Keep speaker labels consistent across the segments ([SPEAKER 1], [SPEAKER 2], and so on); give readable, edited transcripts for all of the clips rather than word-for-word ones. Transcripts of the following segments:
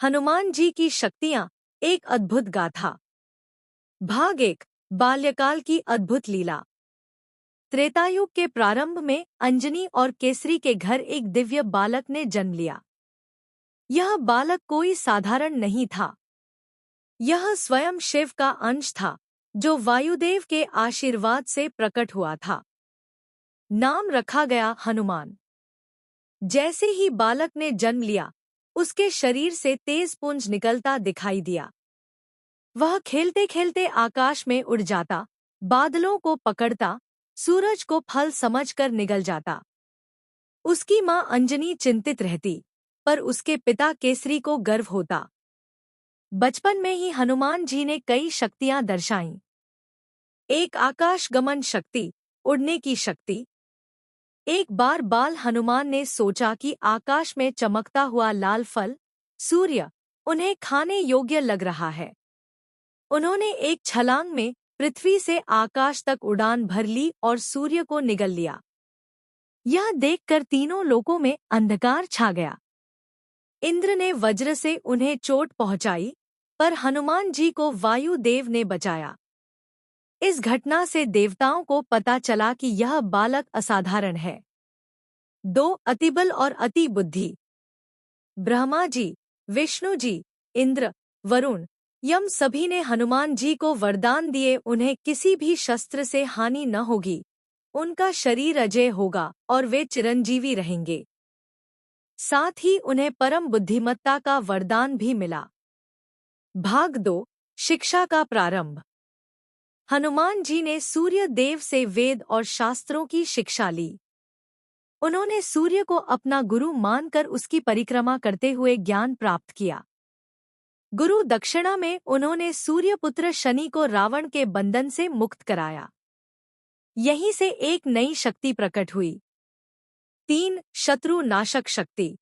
[SPEAKER 1] हनुमान जी की शक्तियां, एक अद्भुत गाथा। भाग 1। बाल्यकाल की अद्भुत लीला। त्रेतायुग के प्रारंभ में अंजनी और केसरी के घर एक दिव्य बालक ने जन्म लिया। यह बालक कोई साधारण नहीं था। यह स्वयं शिव का अंश था, जो वायुदेव के आशीर्वाद से प्रकट हुआ था। नाम रखा गया हनुमान। जैसे ही बालक ने जन्म लिया, उसके शरीर से तेज पुंज निकलता दिखाई दिया। वह खेलते खेलते आकाश में उड़ जाता, बादलों को पकड़ता, सूरज को फल समझकर निगल जाता। उसकी मां अंजनी चिंतित रहती, पर उसके पिता केसरी को गर्व होता। बचपन में ही हनुमान जी ने कई शक्तियां दर्शाईं। एक आकाश गमन शक्ति, उड़ने की शक्ति। एक बार बाल हनुमान ने सोचा कि आकाश में चमकता हुआ लाल फल, सूर्य, उन्हें खाने योग्य लग रहा है। उन्होंने एक छलांग में पृथ्वी से आकाश तक उड़ान भर ली और सूर्य को निगल लिया। यह देखकर तीनों लोकों में अंधकार छा गया। इंद्र ने वज्र से उन्हें चोट पहुंचाई, पर हनुमान जी को वायुदेव ने बचाया। इस घटना से देवताओं को पता चला कि यह बालक असाधारण है। 2 अतिबल और अति बुद्धि। ब्रह्मा जी, विष्णु जी, इंद्र, वरुण, यम सभी ने हनुमान जी को वरदान दिए उन्हें किसी भी शस्त्र से हानि न होगी, उनका शरीर अजय होगा और वे चिरंजीवी रहेंगे। साथ ही उन्हें परम बुद्धिमत्ता का वरदान भी मिला। भाग 2। शिक्षा का प्रारंभ। हनुमान जी ने सूर्य देव से वेद और शास्त्रों की शिक्षा ली। उन्होंने सूर्य को अपना गुरु मानकर उसकी परिक्रमा करते हुए ज्ञान प्राप्त किया। गुरु दक्षिणा में उन्होंने सूर्यपुत्र शनि को रावण के बंधन से मुक्त कराया। यहीं से एक नई शक्ति प्रकट हुई। 3 शत्रु नाशक शक्ति।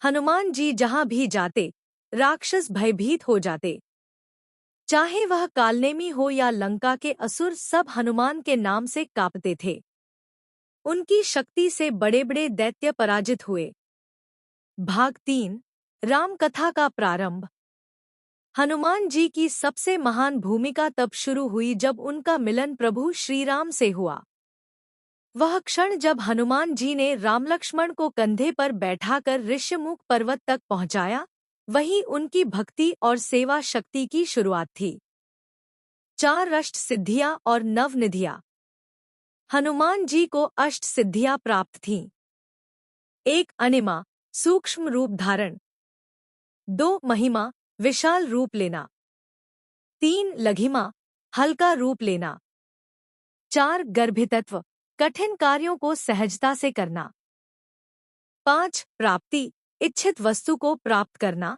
[SPEAKER 1] हनुमान जी जहां भी जाते, राक्षस भयभीत हो जाते। चाहे वह कालनेमी हो या लंका के असुर, सब हनुमान के नाम से कांपते थे। उनकी शक्ति से बड़े बड़े दैत्य पराजित हुए। भाग 3। राम कथा का प्रारंभ। हनुमान जी की सबसे महान भूमिका तब शुरू हुई जब उनका मिलन प्रभु श्रीराम से हुआ। वह क्षण जब हनुमान जी ने रामलक्ष्मण को कंधे पर बैठाकर ऋष्यमुख पर्वत तक पहुंचाया, वही उनकी भक्ति और सेवा शक्ति की शुरुआत थी। 4 अष्ट सिद्धियां और नवनिधियां। हनुमान जी को अष्ट सिद्धियां प्राप्त थीं। 1 अनिमा, सूक्ष्म रूप धारण। 2 महिमा, विशाल रूप लेना। 3 लघिमा, हल्का रूप लेना। 4 गर्भितत्व, कठिन कार्यों को सहजता से करना। 5 प्राप्ति, इच्छित वस्तु को प्राप्त करना।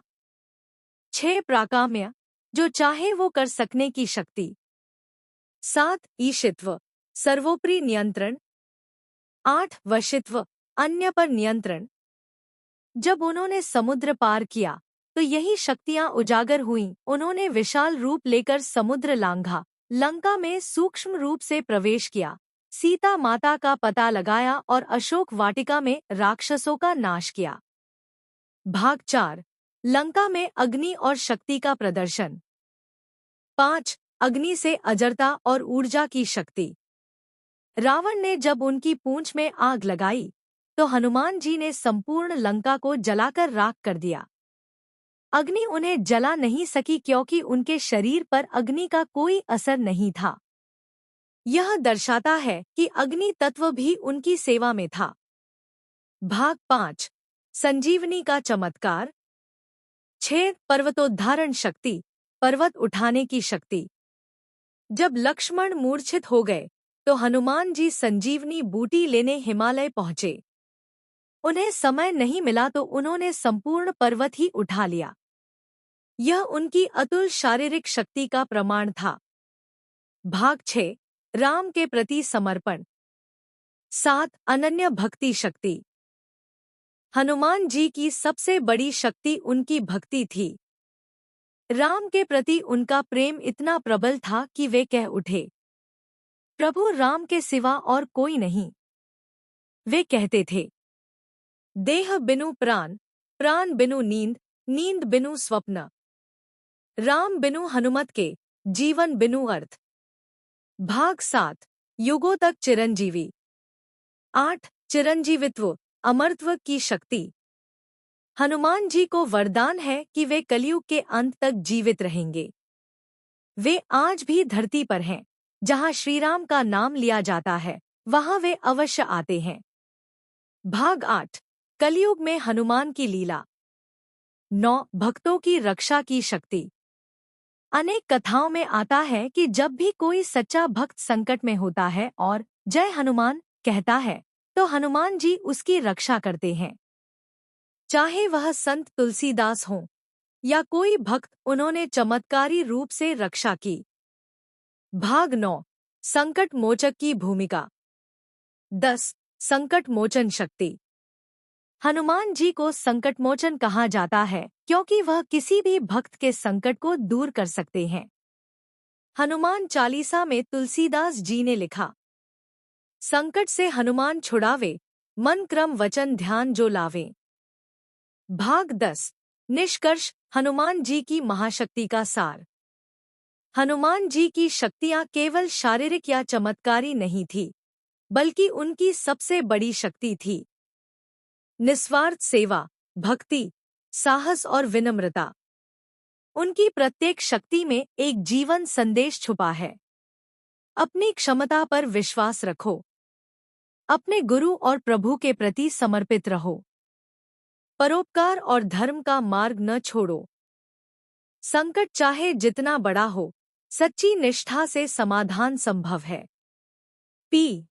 [SPEAKER 1] 6 प्राकाम्य, जो चाहे वो कर सकने की शक्ति। 7 ईशित्व, सर्वोपरि नियंत्रण। 8 वशित्व, अन्य पर नियंत्रण। जब उन्होंने समुद्र पार किया, तो यही शक्तियां उजागर हुईं। उन्होंने विशाल रूप लेकर समुद्र लांघा, लंका में सूक्ष्म रूप से प्रवेश किया, सीता माता का पता लगाया और अशोक वाटिका में राक्षसों का नाश किया। भाग 4। लंका में अग्नि और शक्ति का प्रदर्शन। 5 अग्नि से अजरता और ऊर्जा की शक्ति। रावण ने जब उनकी पूंछ में आग लगाई, तो हनुमान जी ने संपूर्ण लंका को जलाकर राख कर दिया। अग्नि उन्हें जला नहीं सकी क्योंकि उनके शरीर पर अग्नि का कोई असर नहीं था। यह दर्शाता है कि अग्नि तत्व भी उनकी सेवा में था। भाग 5। संजीवनी का चमत्कार। 6 पर्वतोद्धारण शक्ति, पर्वत उठाने की शक्ति। जब लक्ष्मण मूर्छित हो गए, तो हनुमान जी संजीवनी बूटी लेने हिमालय पहुंचे। उन्हें समय नहीं मिला तो उन्होंने संपूर्ण पर्वत ही उठा लिया। यह उनकी अतुल शारीरिक शक्ति का प्रमाण था। भाग 6। राम के प्रति समर्पण। 7 अनन्य भक्ति शक्ति। हनुमान जी की सबसे बड़ी शक्ति उनकी भक्ति थी। राम के प्रति उनका प्रेम इतना प्रबल था कि वे कह उठे, प्रभु राम के सिवा और कोई नहीं। वे कहते थे, देह बिनु प्राण, प्राण बिनु नींद, नींद बिनु स्वप्न। राम बिनु हनुमत के, जीवन बिनु अर्थ। भाग 7, युगों तक चिरंजीवी। 8, चिरंजीवित्व, अमरत्व की शक्ति। हनुमान जी को वरदान है कि वे कलयुग के अंत तक जीवित रहेंगे। वे आज भी धरती पर हैं, जहां श्रीराम का नाम लिया जाता है, वहां वे अवश्य आते हैं। भाग 8, कलयुग में हनुमान की लीला। 9, भक्तों की रक्षा की शक्ति। अनेक कथाओं में आता है कि जब भी कोई सच्चा भक्त संकट में होता है और जय हनुमान कहता है, तो हनुमान जी उसकी रक्षा करते हैं। चाहे वह संत तुलसीदास हों या कोई भक्त, उन्होंने चमत्कारी रूप से रक्षा की। भाग 9, संकट मोचक की भूमिका। 10, संकट मोचन शक्ति। हनुमान जी को संकट मोचन कहा जाता है क्योंकि वह किसी भी भक्त के संकट को दूर कर सकते हैं। हनुमान चालीसा में तुलसीदास जी ने लिखा, संकट से हनुमान छुड़ावे, मन क्रम वचन ध्यान जो लावे। भाग 10, निष्कर्ष, हनुमान जी की महाशक्ति का सार। हनुमान जी की शक्तियां केवल शारीरिक या चमत्कारी नहीं थी, बल्कि उनकी सबसे बड़ी शक्ति थी निस्वार्थ सेवा, भक्ति, साहस और विनम्रता। उनकी प्रत्येक शक्ति में एक जीवन संदेश छुपा है। अपनी क्षमता पर विश्वास रखो, अपने गुरु और प्रभु के प्रति समर्पित रहो, परोपकार और धर्म का मार्ग न छोड़ो। संकट चाहे जितना बड़ा हो, सच्ची निष्ठा से समाधान संभव है। पी